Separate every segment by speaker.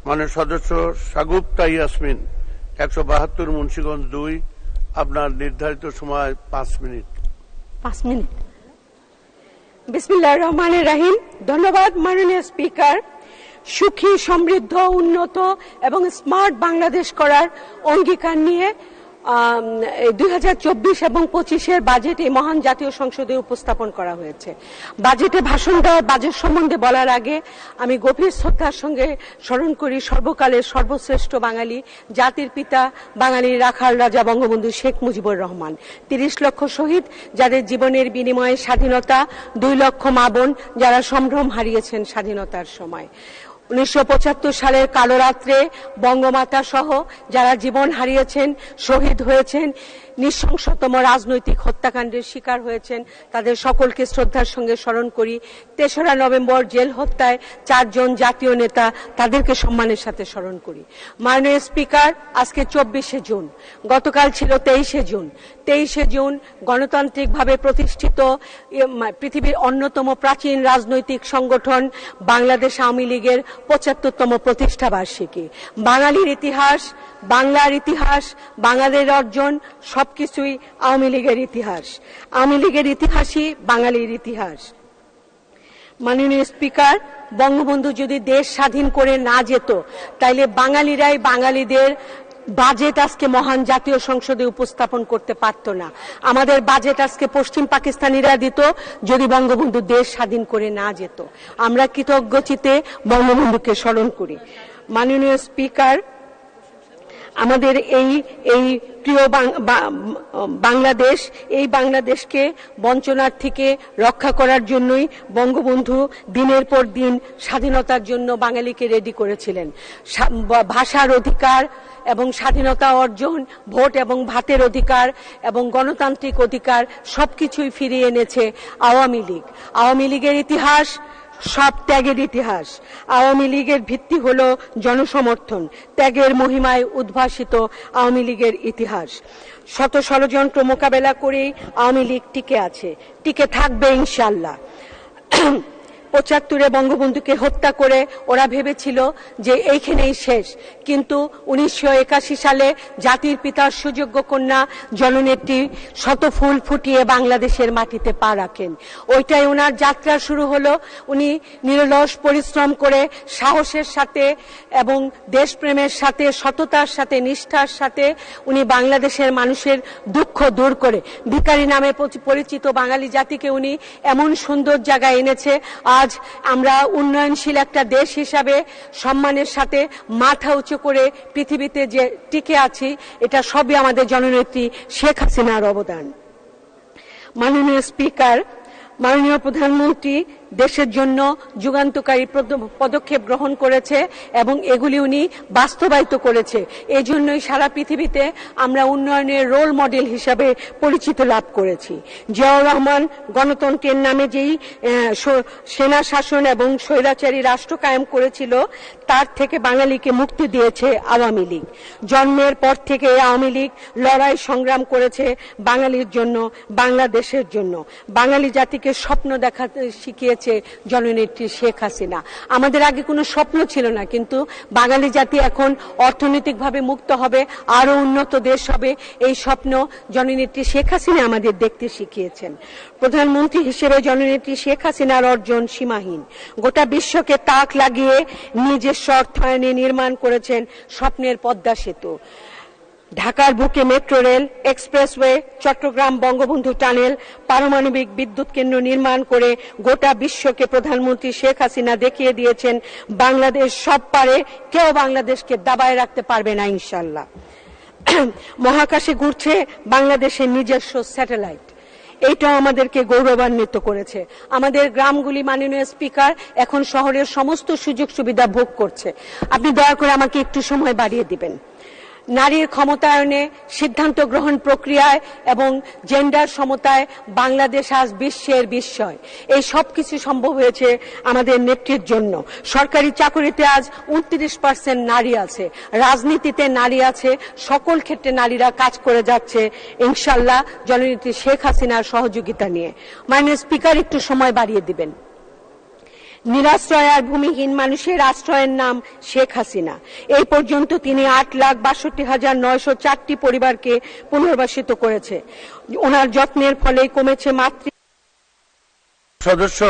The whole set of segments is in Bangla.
Speaker 1: মাননীয় সদস্য সাগুপ্তা ইয়াসমিন 172 মুন্সিগঞ্জ 2, আপনার নির্ধারিত সময় 5 মিনিট।
Speaker 2: 5 মিনিট। বিসমিল্লাহির রহমানির রহিম। ধন্যবাদ মাননীয় স্পিকার। সুখী, সমৃদ্ধ, উন্নত এবং স্মার্ট বাংলাদেশ করার অঙ্গীকার নিয়ে 2024 এবং 25-এর বাজেট এই মহান জাতীয় সংসদে উপস্থাপন করা হয়েছে। বাজেটে ভাষণ দেওয়ার বাজেট সম্বন্ধে বলার আগে আমি গভীর শ্রদ্ধার সঙ্গে স্মরণ করি সর্বকালের সর্বশ্রেষ্ঠ বাঙালি, জাতির পিতা, বাঙালির রাখাল রাজা বঙ্গবন্ধু শেখ মুজিবুর রহমান। 30 লক্ষ শহীদ যাদের জীবনের বিনিময়ে স্বাধীনতা, 2 লক্ষ মা বোন যারা সম্ভ্রম হারিয়েছেন স্বাধীনতার সময়। 1975 সালের কালো রাত্রে বঙ্গমাতা সহ যারা জীবন হারিয়েছেন, শহীদ হয়েছেন, নৃশংসতম রাজনৈতিক হত্যাকাণ্ডের শিকার হয়েছেন, তাদের সকলকে শ্রদ্ধার সঙ্গে স্মরণ করি। 3রা নভেম্বর জেল হত্যায় 4 জন জাতীয় নেতা, তাদেরকে সম্মানের সাথে স্মরণ করি। মাননীয় স্পিকার, আজকে 24শে জুন, গতকাল ছিল 23শে জুন। 23শে জুন গণতান্ত্রিকভাবে প্রতিষ্ঠিত পৃথিবীর অন্যতম প্রাচীন রাজনৈতিক সংগঠন বাংলাদেশ আওয়ামী লীগের 75তম প্রতিষ্ঠা বার্ষিকী। বাঙালির ইতিহাস, বাংলার ইতিহাস, বাঙালির অর্জন সবকিছুই আওয়ামী লীগের ইতিহাস। আওয়ামী লীগের ইতিহাসই বাঙালির ইতিহাস। মাননীয় স্পিকার, বঙ্গবন্ধু যদি দেশ স্বাধীন করে না যেত, তাইলে বাঙালিরাই বাঙালিদের বাজেট আজকে মহান জাতীয় সংসদে উপস্থাপন করতে পারত না। আমাদের বাজেট আজকে পশ্চিম পাকিস্তানিরা দিত যদি বঙ্গবন্ধু দেশ স্বাধীন করে না যেত। আমরা কৃতজ্ঞচিত্তে বঙ্গবন্ধুকে স্মরণ করি। মাননীয় স্পিকার, আমাদের এই প্রিয় বাংলাদেশ, এই বাংলাদেশকে বঞ্চনার থেকে রক্ষা করার জন্যই বঙ্গবন্ধু দিনের পর দিন স্বাধীনতার জন্য বাঙালিকে রেডি করেছিলেন। ভাষার অধিকার এবং স্বাধীনতা অর্জন, ভোট এবং ভাতের অধিকার এবং গণতান্ত্রিক অধিকার সবকিছুই ফিরিয়ে এনেছে আওয়ামী লীগ। আওয়ামী লীগের ইতিহাস সব ত্যাগের ইতিহাস। আওয়ামী লীগের ভিত্তি হল জনসমর্থন, ত্যাগের মহিমায় উদ্ভাসিত আওয়ামী লীগের ইতিহাস। শত ষড়যন্ত্র মোকাবেলা করেই আওয়ামী লীগ টিকে আছে, টিকে থাকবে ইনশাআল্লাহ। 75-এ বঙ্গবন্ধুকে হত্যা করে ওরা ভেবেছিল যে এইখানেই শেষ, কিন্তু 1981 সালে জাতির পিতার সুযোগ্য কন্যা জননেত্রী শত ফুল ফুটিয়ে বাংলাদেশের মাটিতে পা রাখেন। ওইটাই ওনার যাত্রা শুরু হলো। উনি নিরলস পরিশ্রম করে সাহসের সাথে এবং দেশপ্রেমের সাথে, সততার সাথে, নিষ্ঠার সাথে উনি বাংলাদেশের মানুষের দুঃখ দূর করে ভিখারি নামে পরিচিত বাঙালি জাতিকে উনি এমন সুন্দর জায়গায় এনেছে। আজ আমরা উন্নয়নশীল একটা দেশ হিসাবে সম্মানের সাথে মাথা উঁচু করে পৃথিবীতে যে টিকে আছি, এটা সবই আমাদের জননেত্রী শেখ হাসিনার অবদান। মাননীয় স্পিকার, মাননীয় প্রধানমন্ত্রী দেশের জন্য যুগান্তকারী পদক্ষেপ গ্রহণ করেছে এবং এগুলি উনি বাস্তবায়িত করেছে। এই জন্যই সারা পৃথিবীতে আমরা উন্নয়নের রোল মডেল হিসাবে পরিচিত লাভ করেছি। জিয়াউর রহমান গণতন্ত্রের নামে যেই সেনা শাসন এবং স্বৈরাচারী রাষ্ট্র কায়েম করেছিল, তার থেকে বাঙালিকে মুক্তি দিয়েছে আওয়ামী লীগ। জন্মের পর থেকে আওয়ামী লীগ লড়াই সংগ্রাম করেছে বাঙালির জন্য, বাংলাদেশের জন্য। বাঙালি জাতিকে স্বপ্ন দেখাতে শিখিয়েছে জননেত্রী শেখ হাসিনা। আমাদের আগে কোনো স্বপ্ন ছিল না, কিন্তু বাঙালি জাতি এখন অর্থনৈতিকভাবে মুক্ত হবে, আরো উন্নত দেশ হবে, এই স্বপ্ন জননেত্রী শেখ হাসিনা আমাদের দেখতে শিখিয়েছেন। প্রধানমন্ত্রী হিসেবে জননেত্রী শেখ হাসিনার অর্জন সীমাহীন। গোটা বিশ্বকে তাক লাগিয়ে নিজস্ব অর্থায়নে নির্মাণ করেছেন স্বপ্নের পদ্মা সেতু, ঢাকার বুকে metro rail, expressway, Chattogram Bangabandhu tunnel, পারমাণবিক বিদ্যুৎ কেন্দ্র নির্মাণ করে গোটা বিশ্বকে প্রধানমন্ত্রী শেখ হাসিনা দেখিয়ে দিয়েছেন বাংলাদেশ সব পারে, কেউ বাংলাদেশকে দাবায় রাখতে পারবে না ইনশাআল্লাহ। মহাকাশে ঘুরছে বাংলাদেশের নিজস্ব স্যাটেলাইট, এইটাও আমাদেরকে গৌরবান্বিত করেছে। আমাদের গ্রামগুলি, মাননীয় স্পিকার, এখন শহরের সমস্ত সুযোগ সুবিধা ভোগ করছে। আপনি দয়া করে আমাকে একটু সময় বাড়িয়ে দিবেন। নারীর ক্ষমতায়নে, সিদ্ধান্ত গ্রহণ প্রক্রিয়ায় এবং জেন্ডার সমতায় বাংলাদেশ আজ বিশ্বের বিস্ময়। এই সবকিছু সম্ভব হয়েছে আমাদের নেত্রীর জন্য। সরকারি চাকরিতে আজ 29% নারী আছে, রাজনীতিতে নারী আছে, সকল ক্ষেত্রে নারীরা কাজ করে যাচ্ছে ইনশাআল্লাহ জননেত্রী শেখ হাসিনার সহযোগিতা নিয়ে। মাননীয় স্পিকার, একটু সময় বাড়িয়ে দিবেন। নিরাশ্রয় আর ভূমিহীন মানুষের আশ্রয়ের নাম শেখ হাসিনা। এই পর্যন্ত তিনি 8,62,904টি পরিবারকে পুনর্বাসিত করেছে। ওনার যত্নের ফলে কমেছে মাতৃ
Speaker 1: সদস্য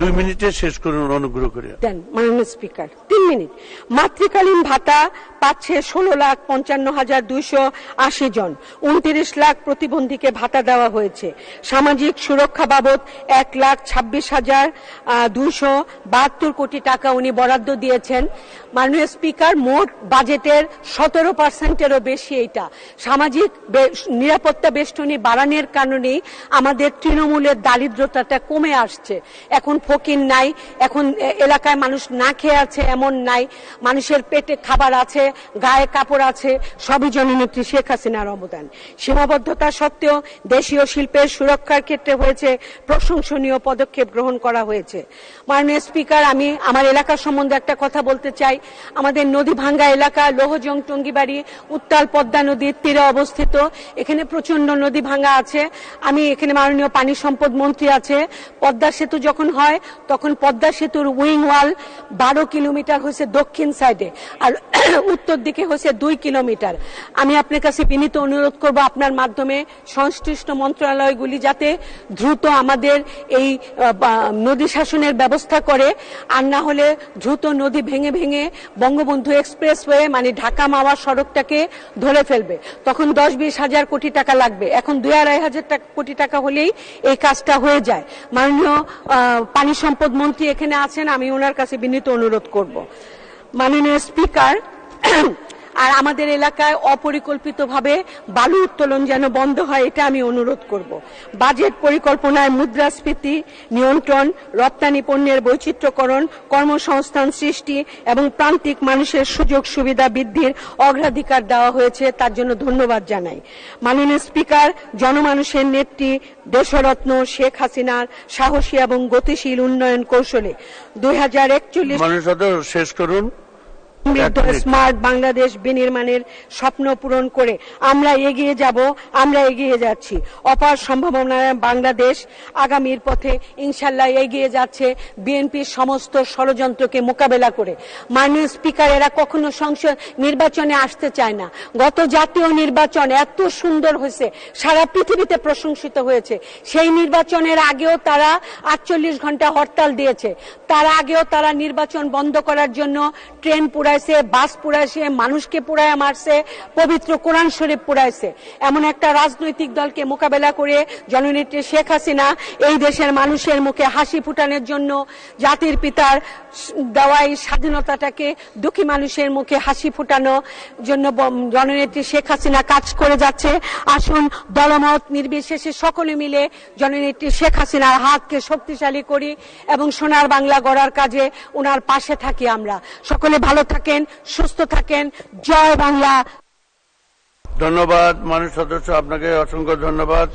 Speaker 1: 2 মিনিটে শেষ করুন অনুগ্রহ করে।
Speaker 2: দেন মাননীয় স্পিকার, 3 মিনিট। মাতৃকালীন ভাতা পাচ্ছে 16,55,280 জন। 29 লাখ প্রতিবন্ধীকে ভাতা দেওয়া হয়েছে। সামাজিক সুরক্ষা বাবদ 1,26,272 কোটি টাকা উনি বরাদ্দ দিয়েছেন। মাননীয় স্পিকার, মোট বাজেটের 17%-এরও বেশি এইটা। সামাজিক নিরাপত্তা বেষ্টনী বাড়ানোর কারণেই আমাদের তৃণমূলের দারিদ্রতাটা কমে আসছে। এখন ফকির নাই, এখন এলাকায় মানুষ না খেয়ে আছে এমন নাই, মানুষের পেটে খাবার আছে, গায়ে কাপড় আছে, সবই জননেত্রী শেখ হাসিনার অবদান। সীমাবদ্ধতা সত্ত্বেও দেশীয় শিল্পের সুরক্ষার ক্ষেত্রে হয়েছে প্রশংসনীয় পদক্ষেপ গ্রহণ করা হয়েছে। মাননীয় স্পিকার, আমি আমার এলাকা সম্বন্ধে একটা কথা বলতে চাই। আমাদের নদী ভাঙ্গা এলাকা লোহজং টঙ্গিবাড়ি উত্তাল পদ্মা নদীর তীরে অবস্থিত। এখানে প্রচন্ড নদী ভাঙ্গা আছে। আমি এখানে মাননীয় পানি সম্পদ মন্ত্রী আছে। পদ্মা সেতু যখন হয় তখন পদ্মা সেতুর উইং ওয়াল 12 কিলোমিটার হয়েছে দক্ষিণ সাইডে, আর উত্তর দিকে হয়েছে 2 কিলোমিটার। আমি আপনার কাছে বিনীত অনুরোধ করব আপনার মাধ্যমে সংশ্লিষ্ট মন্ত্রণালয়গুলি যাতে দ্রুত আমাদের এই নদী শাসনের ব্যবস্থা করে, আর না হলে দ্রুত নদী ভেঙে ভেঙে বঙ্গবন্ধু এক্সপ্রেসওয়ে মানে ঢাকা মাওয়া সড়কটাকে ধরে ফেলবে। তখন 10-20 হাজার কোটি টাকা লাগবে। এখন 2-2.5 হাজার কোটি টাকা হলেই এই কাজটা হয়ে যায়। মাননীয় পানি সম্পদ মন্ত্রী এখানে আছেন, আমি ওনার কাছে বিনীত অনুরোধ করব। মাননীয় স্পিকার, আর আমাদের এলাকায় অপরিকল্পিতভাবে বালু উত্তোলন যেন বন্ধ হয়, এটা আমি অনুরোধ করব। বাজেট পরিকল্পনায় মুদ্রাস্ফীতি নিয়ন্ত্রণ, রপ্তানি পণ্যের বৈচিত্র্যকরণ, কর্মসংস্থান সৃষ্টি এবং প্রান্তিক মানুষের সুযোগ সুবিধা বৃদ্ধির অগ্রাধিকার দেওয়া হয়েছে, তার জন্য ধন্যবাদ জানাই। মাননীয় স্পিকার, জনমানুষের নেত্রী দেশরত্ন শেখ হাসিনার সাহসী এবং গতিশীল উন্নয়ন কৌশলে 2041
Speaker 1: শেষ করুন।
Speaker 2: স্মার্ট বাংলাদেশ বিনির্মাণের স্বপ্ন পূরণ করে আমরা এগিয়ে যাব, আমরা এগিয়ে যাচ্ছি। অপার সম্ভাবনার বাংলাদেশ আগামীর পথে ইনশাল্লাহ এগিয়ে যাচ্ছে বিএনপির সমস্ত ষড়যন্ত্রকে মোকাবেলা করে। মাননীয় স্পিকার, এরা কখনো সংসদ নির্বাচনে আসতে চায় না। গত জাতীয় নির্বাচন এত সুন্দর হয়েছে, সারা পৃথিবীতে প্রশংসিত হয়েছে। সেই নির্বাচনের আগেও তারা 48 ঘন্টা হরতাল দিয়েছে। তার আগেও তারা নির্বাচন বন্ধ করার জন্য ট্রেন পুরাইছে, বাস পুরাইছে, মানুষকে পুরায় মারছে, পবিত্র কোরআন শরীফ পুরাইছে। এমন একটা রাজনৈতিক দলকে মোকাবেলা করে জননেত্রী শেখ হাসিনা এই দেশের মানুষের মুখে হাসি ফুটানোর জন্য জাতির পিতার দেওয়া এই স্বাধীনতাটাকে দুঃখী মানুষের মুখে হাসি ফুটানোর জন্য জননেত্রী শেখ হাসিনা কাজ করে যাচ্ছে। আসুন দলমত নির্বিশেষে সকলে মিলে জননেত্রী শেখ হাসিনার হাতকে শক্তিশালী করি এবং সোনার বাংলা গড়ার কাজে ওনার পাশে থাকি। আমরা সকলে ভালো থাকেন, সুস্থ থাকেন। জয় বাংলা।
Speaker 1: ধন্যবাদ মাননীয় সদস্য, আপনাকে অসংখ্য ধন্যবাদ।